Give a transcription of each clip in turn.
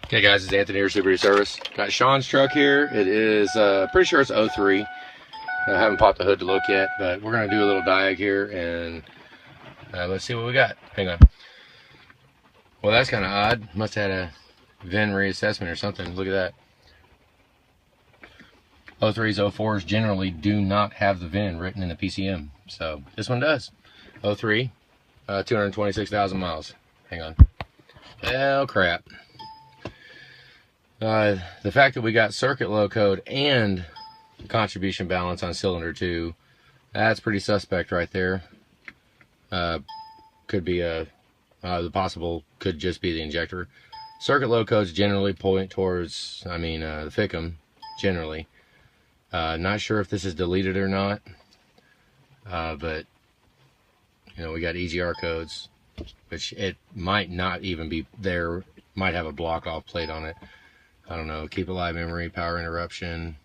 Okay guys, it's Anthony here, Super Service. Got Sean's truck here. It is, pretty sure it's 03. I haven't popped the hood to look yet, but we're gonna do a little diag here and let's see what we got. Hang on. Well, that's kind of odd. Must have had a VIN reassessment or something. Look at that. 03s, 04s generally do not have the VIN written in the PCM. So this one does. 03, 226,000 miles. Hang on. Oh crap. The fact that we got circuit low code and contribution balance on cylinder 2, that's pretty suspect right there. Could be the possible could just be the injector. Circuit low codes generally point towards, the FICM generally. Not sure if this is deleted or not, but you know, we got EGR codes, which it might not even be there. Might have a block off plate on it. I don't know. Keep alive memory, power interruption.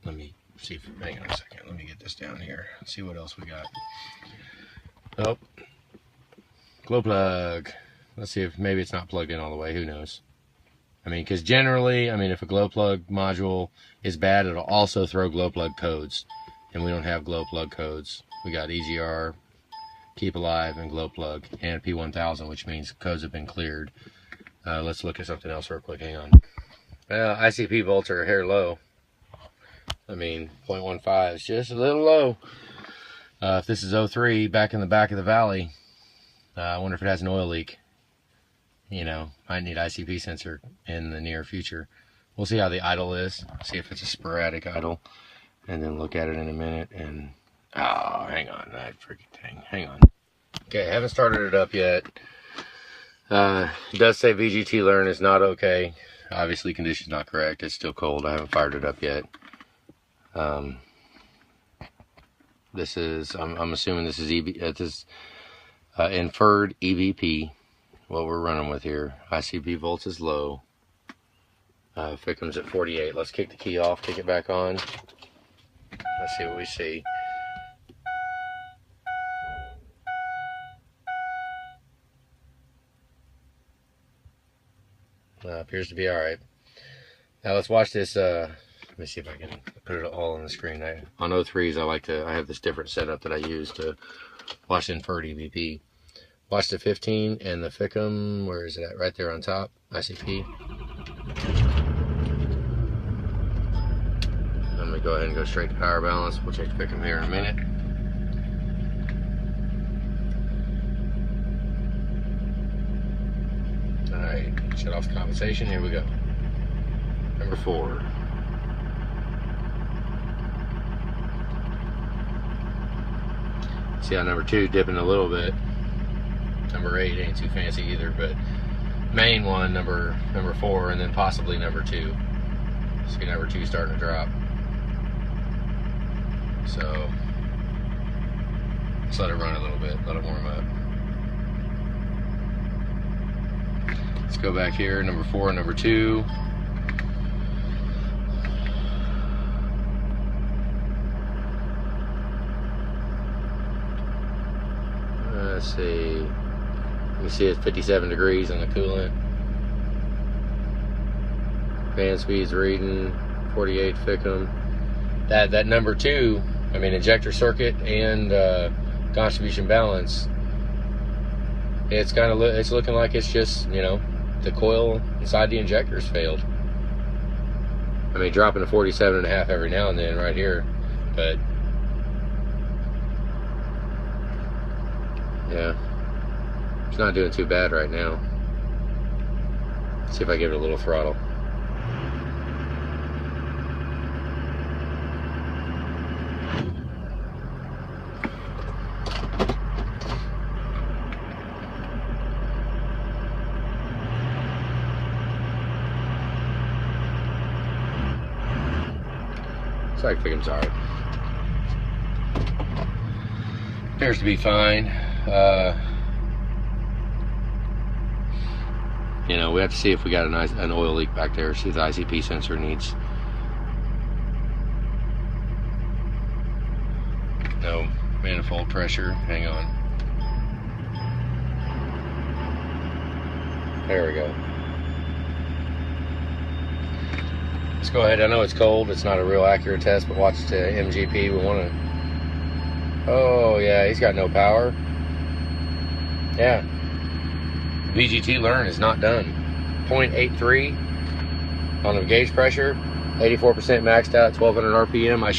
Let me see. Hang on a second. Let me get this down here. See what else we got. Oh, glow plug. Let's see if maybe it's not plugged in all the way. Who knows? Because generally, if a glow plug module is bad, it'll also throw glow plug codes, and we don't have glow plug codes. We got EGR, keep alive, and glow plug, and P1000, which means codes have been cleared. Let's look at something else real quick. Hang on. ICP volts are a hair low. 0.15 is just a little low. If this is 03, back in the back of the valley, I wonder if it has an oil leak. Might need ICP sensor in the near future. We'll see how the idle is. See if it's a sporadic idle, and then look at it in a minute. And hang on, that freaking thing. Hang on. Okay, I haven't started it up yet. It does say VGT learn is not okay. Obviously condition's not correct. It's still cold. I haven't fired it up yet. This is, I'm assuming this is inferred EVP, what we're running with here. ICP volts is low. FICM's at 48. Let's kick the key off, kick it back on. Let's see what we see. Appears to be alright. Now let's watch this. Let me see if I can put it all on the screen. On 03s, I have this different setup that I use to watch the inferred EVP. Watch the 15 and the FICM. Where is it at? Right there on top. ICP. I'm going to go ahead and go straight to power balance. We'll check the FICM here in a minute. Alright, shut off the compensation. Here we go. Number 4. See how number 2 dipping a little bit. Number 8 ain't too fancy either, but main one, number 4, and then possibly number 2. See number 2 starting to drop. So let's let it run a little bit, let it warm up. Let's go back here, number 4 and number 2. Let's see. You can see it's 57 degrees on the coolant. Fan speed's reading 48 FICM. That number 2, injector circuit and contribution balance. It's it's looking like it's just, the coil inside the injector's failed. Dropping to 47.5 every now and then right here, but yeah, it's not doing too bad right now. Let's see if I give it a little throttle. Looks like FICM's alright. Appears to be fine. We have to see if we got an oil leak back there. See if the ICP sensor needs. No manifold pressure. Hang on. There we go. let's go ahead. I know it's cold. It's not a real accurate test, but watch the MGP. We want to. Oh yeah, he's got no power. Yeah. VGT learn is not done. 0.83 on the gauge pressure. 84% maxed out. 1200 RPM. I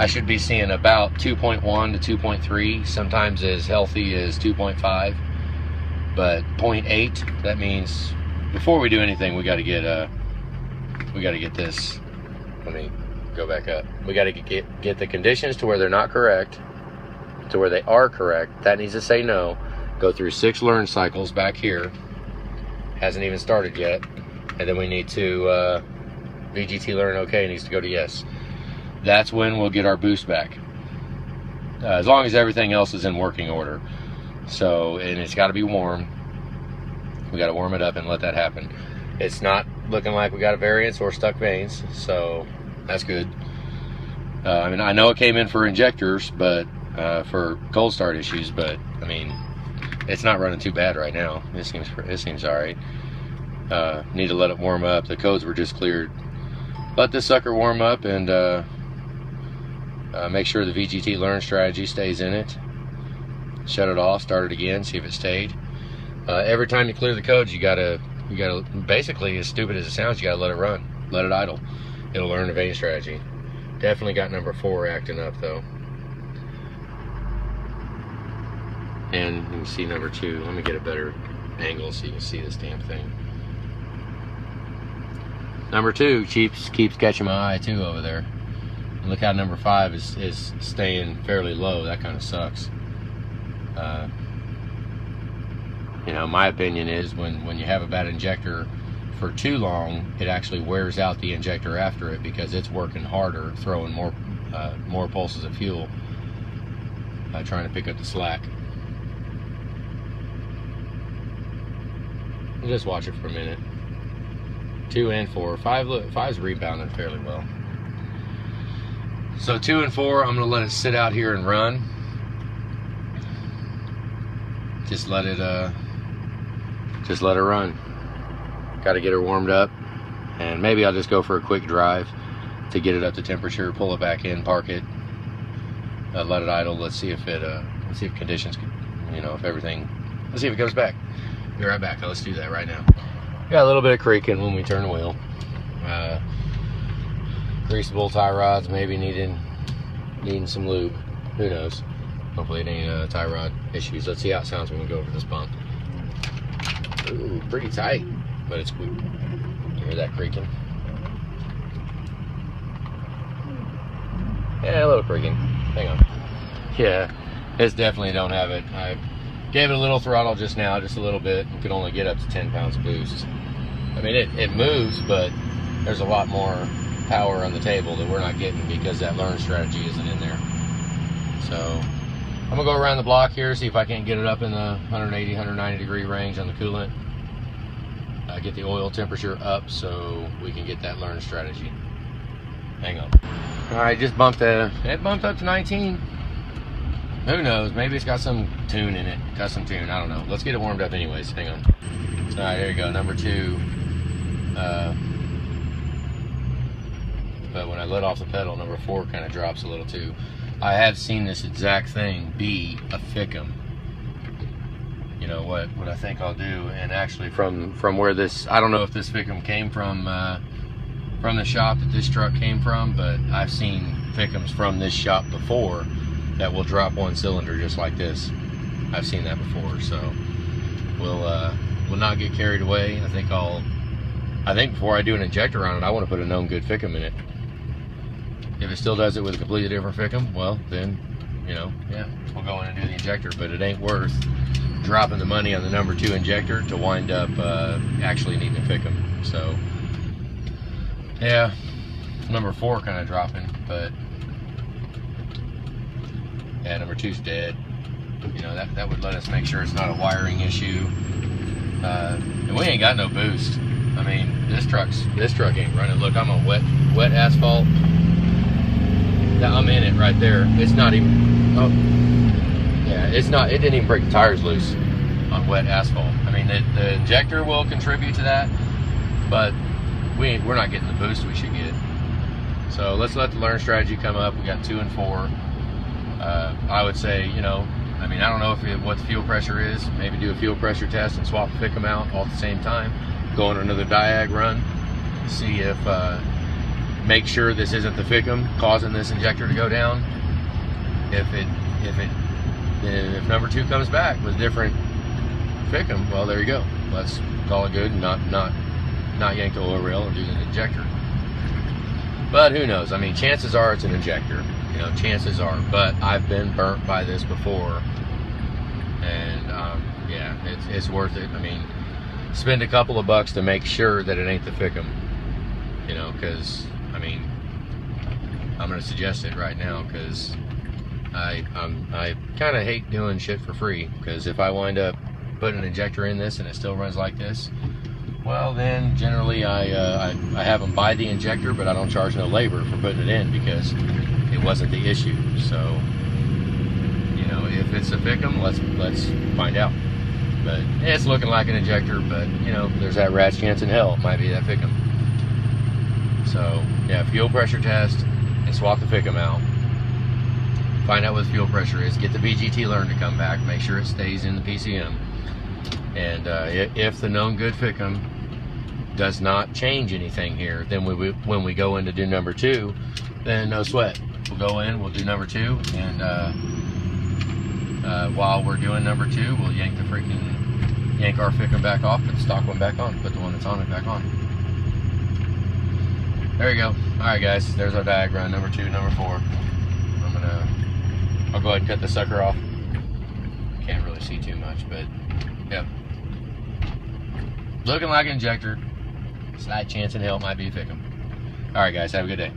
should be seeing about 2.1 to 2.3. Sometimes as healthy as 2.5. But 0.8. That means before we do anything, we got to get this. Let me go back up. We got to get the conditions to where they're not correct, to where they are correct. That needs to say no. Go through 6 learn cycles back here. Hasn't even started yet. And then we need to VGT learn okay needs to go to yes. That's when we'll get our boost back. As long as everything else is in working order. So, and it's got to be warm. We got to warm it up and let that happen. It's not looking like we got a variance or stuck vanes, so that's good. I mean, I know it came in for injectors, but for cold start issues, but I mean, it's not running too bad right now. It seems all right. Need to let it warm up. The codes were just cleared. Let this sucker warm up and make sure the VGT learn strategy stays in it. Shut it off, start it again, see if it stayed. Every time you clear the codes, you gotta basically, as stupid as it sounds, you gotta let it run, let it idle. It'll learn the vane strategy. Definitely got number 4 acting up though. And you can see number 2. Let me get a better angle so you can see this damn thing. Number 2 keeps catching my eye too over there. And look how number 5 is staying fairly low. That kind of sucks. You know, my opinion is when you have a bad injector for too long, it actually wears out the injector after it because it's working harder, throwing more pulses of fuel, trying to pick up the slack. Just watch it for a minute. 2 and 4. 5's rebounding fairly well. So 2 and 4, I'm gonna let it sit out here and run. Just let it run. Got to get her warmed up, and maybe I'll just go for a quick drive to get it up to temperature, pull it back in, park it, let it idle. Let's see if conditions, you know, if everything. Let's see if it comes back. Be right back. Let's do that right now. Got a little bit of creaking when we turn the wheel. Greasable tie rods, maybe needing some lube. Who knows? Hopefully it ain't tie rod issues. Let's see how it sounds when we go over this bump. Ooh, pretty tight, but it's quick. You hear that creaking? Yeah, a little creaking. Hang on. Yeah, it's definitely don't have it. I gave it a little throttle just now, just a little bit. You could only get up to 10 pounds of boost. I mean, it moves, but there's a lot more power on the table that we're not getting because that learn strategy isn't in there. So I'm gonna go around the block here, see if I can't get it up in the 180, 190 degree range on the coolant. Get the oil temperature up so we can get that learn strategy. Hang on. All right, just bumped it bumped up to 19. Who knows? Maybe it's got some tune in it, custom tune. I don't know. Let's get it warmed up anyways. Hang on. All right, there you go. Number 2. But when I let off the pedal, number 4 kind of drops a little too. I have seen this exact thing be a Fickum. You know what I think I'll do, and actually from where this, I don't know if this Fickum came from the shop that this truck came from, but I've seen Fickums from this shop before that will drop one cylinder just like this. I've seen that before, so we'll not get carried away. I think before I do an injector on it, I want to put a known good Fickum in it. If it still does it with a completely different Fickum, well then, you know, yeah, we'll go in and do the injector, but it ain't worth dropping the money on the number 2 injector to wind up actually needing a Fickum. So yeah, number 4 kind of dropping, but yeah, number 2's dead. You know, that would let us make sure it's not a wiring issue. And we ain't got no boost. I mean, this truck ain't running. Look, I'm on wet asphalt. I'm in it right there. It's not even, oh, yeah, it didn't even break the tires loose on wet asphalt. I mean, the injector will contribute to that, but we're not getting the boost we should get. So let's let the learn strategy come up. We got 2 and 4. I would say, you know, I mean, I don't know what the fuel pressure is. Maybe do a fuel pressure test and swap the FICM out all at the same time. Go on another diag run. See if, make sure this isn't the FICM causing this injector to go down. If number 2 comes back with different FICM, well, there you go. Let's call it good and not yank the oil rail and do the injector. But who knows? I mean, chances are it's an injector. You know, chances are. But I've been burnt by this before, and yeah, it's worth it. I mean, spend a couple of bucks to make sure that it ain't the FICM. You know, because I mean, I'm gonna suggest it right now because I kind of hate doing shit for free. Because if I wind up putting an injector in this and it still runs like this, well, then generally I have them buy the injector, but I don't charge no labor for putting it in because it wasn't the issue. So, you know, if it's a FICM, let's find out. But it's looking like an injector, but you know, there's that rat's chance in hell it might be that FICM. So yeah, fuel pressure test and swap the FICM out. Find out what the fuel pressure is. Get the VGT learn to come back. Make sure it stays in the PCM. And if the known good FICM does not change anything here, then when we go in to do number 2, then no sweat. We'll go in, we'll do number 2, and while we're doing number 2, we'll yank our FICM back off, put the stock one back on, put the one that's on it back on. There you go. All right, guys, there's our diagram, number 2, number 4. I'll go ahead and cut the sucker off. Can't really see too much, but yep. Looking like an injector. Slight chance in hell it might be a FICM. All right, guys, have a good day.